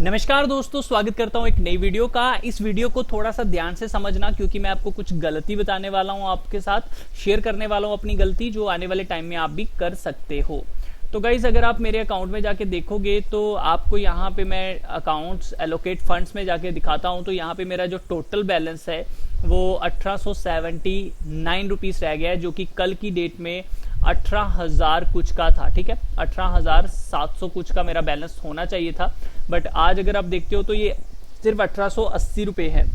नमस्कार दोस्तों, स्वागत करता हूं एक नई वीडियो का। इस वीडियो को थोड़ा सा ध्यान से समझना, क्योंकि मैं आपको कुछ गलती बताने वाला हूं, आपके साथ शेयर करने वाला हूं अपनी गलती, जो आने वाले टाइम में आप भी कर सकते हो। तो गाइज, अगर आप मेरे अकाउंट में जाके देखोगे तो आपको यहाँ पे मैं अकाउंट्स एलोकेट फंड्स में जाके दिखाता हूँ। तो यहाँ पे मेरा जो टोटल बैलेंस है वो 1879 रुपीज़ रह गया है, जो कि कल की डेट में 18,000 कुछ का था। ठीक है, 18,700 कुछ का मेरा बैलेंस होना चाहिए था, बट आज अगर आप देखते हो तो ये सिर्फ 1880 रुपये है।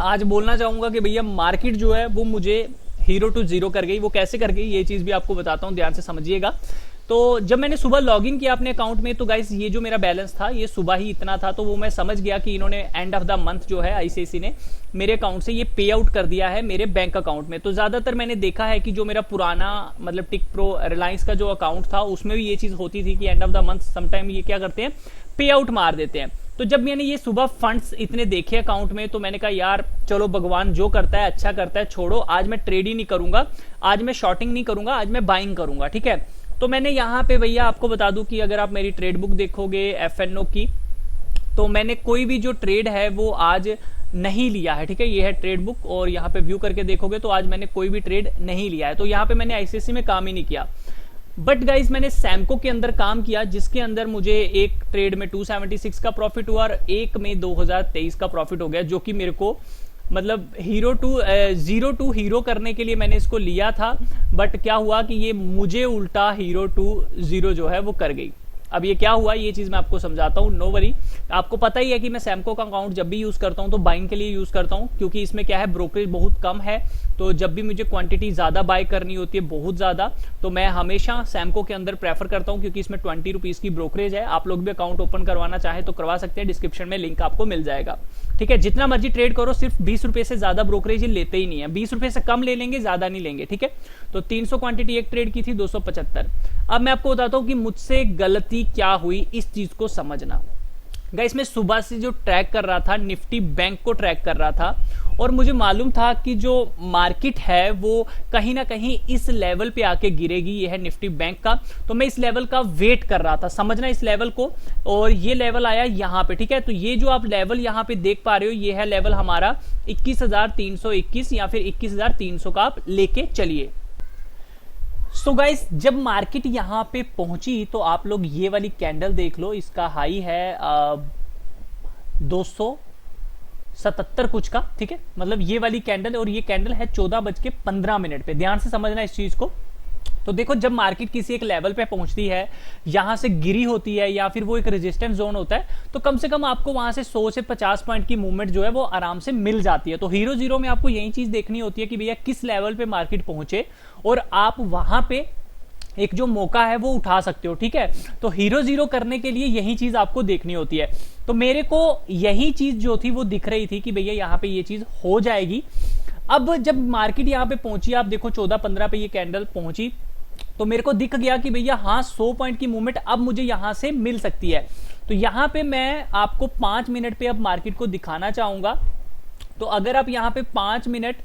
आज बोलना चाहूंगा कि भैया मार्केट जो है वो मुझे हीरो टू जीरो कर गई। वो कैसे कर गई ये चीज भी आपको बताता हूँ, ध्यान से समझिएगा। तो जब मैंने सुबह लॉगिन किया अपने अकाउंट में, तो गाइस ये जो मेरा बैलेंस था ये सुबह ही इतना था। तो वो मैं समझ गया कि इन्होंने एंड ऑफ द मंथ जो है आईसीआईसी ने मेरे अकाउंट से ये पे आउट कर दिया है मेरे बैंक अकाउंट में। तो ज्यादातर मैंने देखा है कि जो मेरा पुराना मतलब टिक प्रो रिलायंस का जो अकाउंट था उसमें भी ये चीज होती थी कि end of the month sometime ये क्या करते हैं, पे आउट मार देते हैं। तो जब मैंने ये सुबह फंड्स इतने देखे अकाउंट में, तो मैंने कहा यार चलो भगवान जो करता है अच्छा करता है, छोड़ो आज मैं ट्रेड ही नहीं करूंगा, आज मैं शॉर्टिंग नहीं करूंगा, आज मैं बाइंग करूंगा। ठीक है, तो मैंने यहाँ पे भैया आपको बता दूं कि अगर आप मेरी ट्रेड बुक देखोगे एफएनओ की, तो मैंने कोई भी जो ट्रेड है वो आज नहीं लिया है। ठीक है, ये है ट्रेड बुक, और यहाँ पे व्यू करके देखोगे तो आज मैंने कोई भी ट्रेड नहीं लिया है। तो यहाँ पे मैंने आईसीआईसी में काम ही नहीं किया। बट गाइज मैंने सैमको के अंदर काम किया, जिसके अंदर मुझे एक ट्रेड में 276 का प्रॉफिट हुआ और एक में 2023 का प्रॉफिट हो गया, जो कि मेरे को मतलब जीरो टू हीरो करने के लिए मैंने इसको लिया था। बट क्या हुआ कि ये मुझे उल्टा हीरो टू जीरो जो है वो कर गई। अब ये क्या हुआ ये चीज मैं आपको समझाता हूँ, नो वरी। आपको पता ही है कि मैं सैमको का अकाउंट जब भी यूज करता हूँ तो बाइंग के लिए यूज करता हूँ, क्योंकि इसमें क्या है ब्रोकरेज बहुत कम है। तो जब भी मुझे क्वांटिटी ज्यादा बाय करनी होती है, बहुत ज्यादा, तो मैं हमेशा सैमको के अंदर प्रेफर करता हूँ, क्योंकि इसमें 20 रुपीज की ब्रोकरेज है। आप लोग भी अकाउंट ओपन करवाना चाहे तो करवा सकते हैं, डिस्क्रिप्शन में लिंक आपको मिल जाएगा। ठीक है, जितना मर्जी ट्रेड करो, सिर्फ 20 रुपए से ज्यादा ब्रोकरेज लेते ही नहीं है। 20 रुपए से कम ले लेंगे, ज्यादा नहीं लेंगे। ठीक है, तो 300 क्वांटिटी एक ट्रेड की थी, 275। अब मैं आपको बताता हूं कि मुझसे गलती क्या हुई, इस चीज को समझना। गाइस मैं सुबह से जो ट्रैक कर रहा था, निफ्टी बैंक को ट्रैक कर रहा था, और मुझे मालूम था कि जो मार्केट है वो कहीं ना कहीं इस लेवल पे आके गिरेगी। ये है निफ्टी बैंक का, तो मैं इस लेवल का वेट कर रहा था, समझना इस लेवल को। और ये लेवल आया यहाँ पे। ठीक है, तो ये जो आप लेवल यहाँ पे देख पा रहे हो, ये है लेवल हमारा 21,321 या फिर 21,300 का आप लेके चलिए। सो गाइस जब मार्केट यहां पे पहुंची तो आप लोग ये वाली कैंडल देख लो, इसका हाई है 277 कुछ का। ठीक है, मतलब ये वाली कैंडल, और ये कैंडल है 14:15 पे। ध्यान से समझना इस चीज को। तो देखो, जब मार्केट किसी एक लेवल पे पहुंचती है, यहां से गिरी होती है, या फिर वो एक रेजिस्टेंस जोन होता है, तो कम से कम आपको वहां से 100 से 50 पॉइंट की मूवमेंट जो है वो आराम से मिल जाती है। तो हीरो जीरो में आपको यही चीज देखनी होती है कि भैया किस लेवल पे मार्केट पहुंचे, और आप वहां पे एक जो मौका है वो उठा सकते हो। ठीक है, तो हीरो जीरो करने के लिए यही चीज आपको देखनी होती है। तो मेरे को यही चीज जो थी वो दिख रही थी कि भैया यहाँ पे ये चीज हो जाएगी। अब जब मार्केट यहाँ पे पहुंची, आप देखो 14:15 पे ये कैंडल पहुंची, तो मेरे को दिख गया कि भैया हाँ 100 पॉइंट की मूवमेंट अब मुझे यहां से मिल सकती है। तो यहां पे मैं आपको 5 मिनट पे अब मार्केट को दिखाना चाहूंगा। तो अगर आप यहां पे 5 मिनट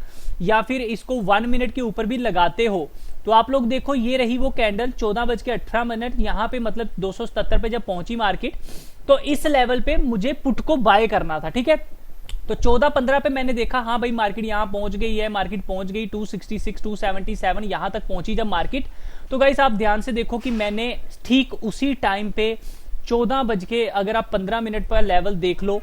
या फिर इसको 1 मिनट के ऊपर भी लगाते हो, तो आप लोग देखो ये रही वो कैंडल 14:18 यहां पे, मतलब 277 पे जब पहुंची मार्केट, तो इस लेवल पे मुझे पुट को बाय करना था। ठीक है, तो 14:15 पे मैंने देखा हाँ भाई मार्केट यहां पहुंच गई है, मार्केट पहुंच गई 266 277 यहां तक पहुंची जब मार्केट। तो गाइस आप ध्यान से देखो कि मैंने ठीक उसी टाइम पे 14 बज के, अगर आप 15 मिनट पर लेवल देख लो,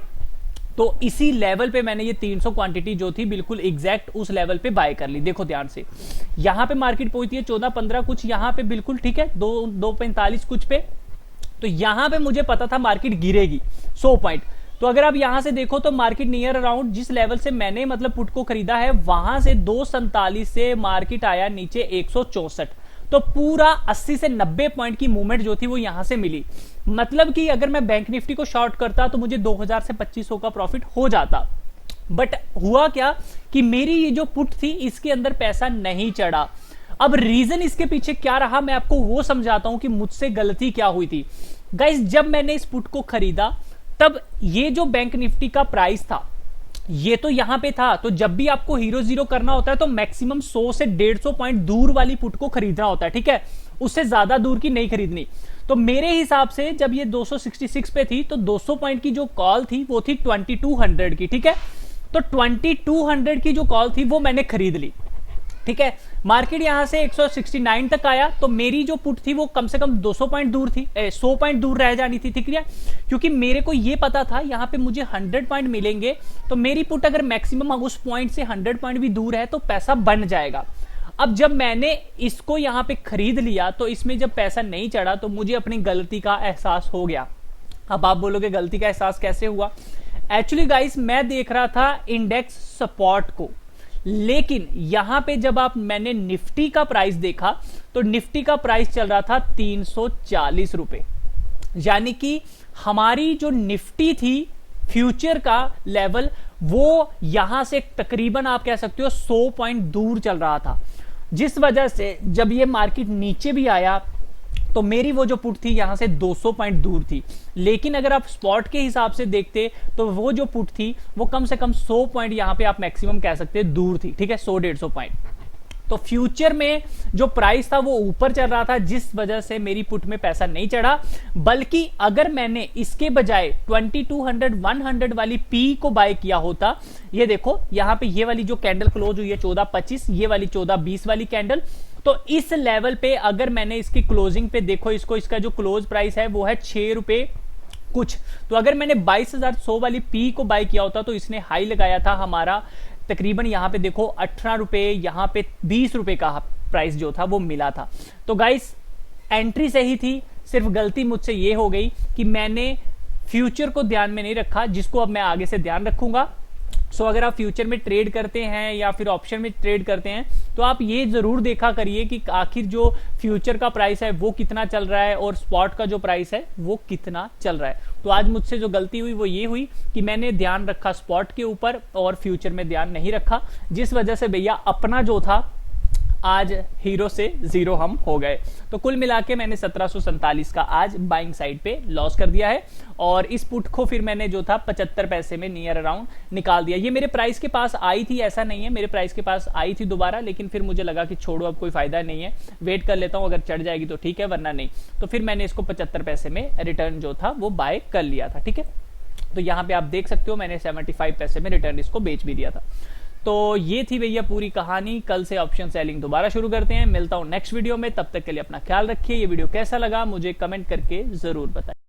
तो इसी लेवल पे मैंने ये 300 क्वांटिटी जो थी बिल्कुल एग्जैक्ट उस लेवल पे बाय कर ली। देखो ध्यान से, यहां पे मार्केट पहुंचती है 14:15 कुछ, यहां पे बिल्कुल ठीक है 2:45 कुछ पे। तो यहां पे मुझे पता था मार्केट गिरेगी 100 पॉइंट। तो अगर आप यहां से देखो तो मार्केट नियर अराउंड जिस लेवल से मैंने मतलब पुट को खरीदा है, वहां से 247 से मार्केट आया नीचे 164। तो पूरा 80 से 90 पॉइंट की मूवमेंट जो थी वो यहां से मिली। मतलब कि अगर मैं बैंक निफ्टी को शॉर्ट करता तो मुझे 2000 से 2500 का प्रॉफिट हो जाता। बट हुआ क्या कि मेरी ये जो पुट थी इसके अंदर पैसा नहीं चढ़ा। अब रीजन इसके पीछे क्या रहा मैं आपको वो समझाता हूं कि मुझसे गलती क्या हुई थी। गाइस जब मैंने इस पुट को खरीदा, तब ये जो बैंक निफ्टी का प्राइस था ये तो यहां पे था। तो जब भी आपको हीरो जीरो करना होता है तो मैक्सिमम 100 से 150 पॉइंट दूर वाली पुट को खरीदना होता है। ठीक है, उससे ज्यादा दूर की नहीं खरीदनी। तो मेरे हिसाब से जब ये 266 पे थी तो 200 पॉइंट की जो कॉल थी वो थी 2200 की, ठीक है। तो 2200 की जो कॉल थी वो मैंने खरीद ली, ठीक है। मार्केट यहां से 169 तक आया तो मेरी जो पुट थी वो कम से कम 200 पॉइंट दूर थी, 100 पॉइंट दूर रह जानी थी, ठीक है। क्योंकि मेरे को ये पता था यहां पे मुझे 100 पॉइंट मिलेंगे, तो मेरी पुट अगर मैक्सिमम उस पॉइंट से 100 पॉइंट भी दूर है तो पैसा बन जाएगा। अब जब मैंने इसको यहां पे खरीद लिया तो इसमें जब पैसा नहीं चढ़ा तो मुझे अपनी गलती का एहसास हो गया। अब आप बोलोगे गलती का एहसास कैसे हुआ? एक्चुअली गाइस मैं देख रहा था इंडेक्स सपोर्ट को, लेकिन यहां पे जब मैंने निफ्टी का प्राइस देखा तो निफ्टी का प्राइस चल रहा था 340 रुपए, यानी कि हमारी जो निफ्टी थी फ्यूचर का लेवल वो यहां से तकरीबन आप कह सकते हो 100 पॉइंट दूर चल रहा था, जिस वजह से जब ये मार्केट नीचे भी आया तो मेरी वो जो पुट थी यहां से 200 पॉइंट दूर थी। लेकिन अगर आप स्पॉट के हिसाब से देखते तो वो जो पुट थी वो कम से कम 100 पॉइंट यहां पे आप मैक्सिमम कह सकते हैं दूर थी, ठीक है, 100-150 पॉइंट। तो फ्यूचर में जो प्राइस था वो ऊपर चल रहा था, जिस वजह से मेरी पुट में पैसा नहीं चढ़ा। बल्कि अगर मैंने इसके बजाय 2200-100 वाली पी को बाय किया होता, ये देखो यहां पे ये वाली जो कैंडल क्लोज हुई है 14.25, ये वाली 14.20 वाली कैंडल, तो इस लेवल पे अगर मैंने इसकी क्लोजिंग पे देखो इसका जो क्लोज प्राइस है वो है 6 रुपए कुछ, तो अगर मैंने 22,100 वाली पी को बाय किया होता तो इसने हाई लगाया था हमारा तकरीबन यहां पे देखो 18 रुपए, यहां पे 20 रुपए का प्राइस जो था वो मिला था। तो गाइस एंट्री सही थी, सिर्फ गलती मुझसे ये हो गई कि मैंने फ्यूचर को ध्यान में नहीं रखा, जिसको अब मैं आगे से ध्यान रखूंगा। सो अगर आप फ्यूचर में ट्रेड करते हैं या फिर ऑप्शन में ट्रेड करते हैं तो आप ये जरूर देखा करिए कि आखिर जो फ्यूचर का प्राइस है वो कितना चल रहा है और स्पॉट का जो प्राइस है वो कितना चल रहा है। तो आज मुझसे जो गलती हुई वो ये हुई कि मैंने ध्यान रखा स्पॉट के ऊपर और फ्यूचर में ध्यान नहीं रखा, जिस वजह से भैया अपना जो था आज हीरो से जीरो हम हो गए। तो कुल मिला के मैंने 1747 का आज बाइंग साइड पे लॉस कर दिया है और इस पुट को फिर मैंने जो था 75 पैसे में नियर अराउंड निकाल दिया। ये मेरे प्राइस के पास आई थी, ऐसा नहीं है, मेरे प्राइस के पास आई थी दोबारा, लेकिन फिर मुझे लगा कि छोड़ो अब कोई फायदा नहीं है, वेट कर लेता हूं, अगर चढ़ जाएगी तो ठीक है वरना नहीं। तो फिर मैंने इसको 75 पैसे में रिटर्न जो था वो बाय कर लिया था, ठीक है। तो यहां पे आप देख सकते हो मैंने 75 पैसे में रिटर्न इसको बेच भी दिया था। तो ये थी भैया पूरी कहानी। कल से ऑप्शन सेलिंग दोबारा शुरू करते हैं। मिलता हूं नेक्स्ट वीडियो में, तब तक के लिए अपना ख्याल रखिए। ये वीडियो कैसा लगा मुझे कमेंट करके जरूर बताइए।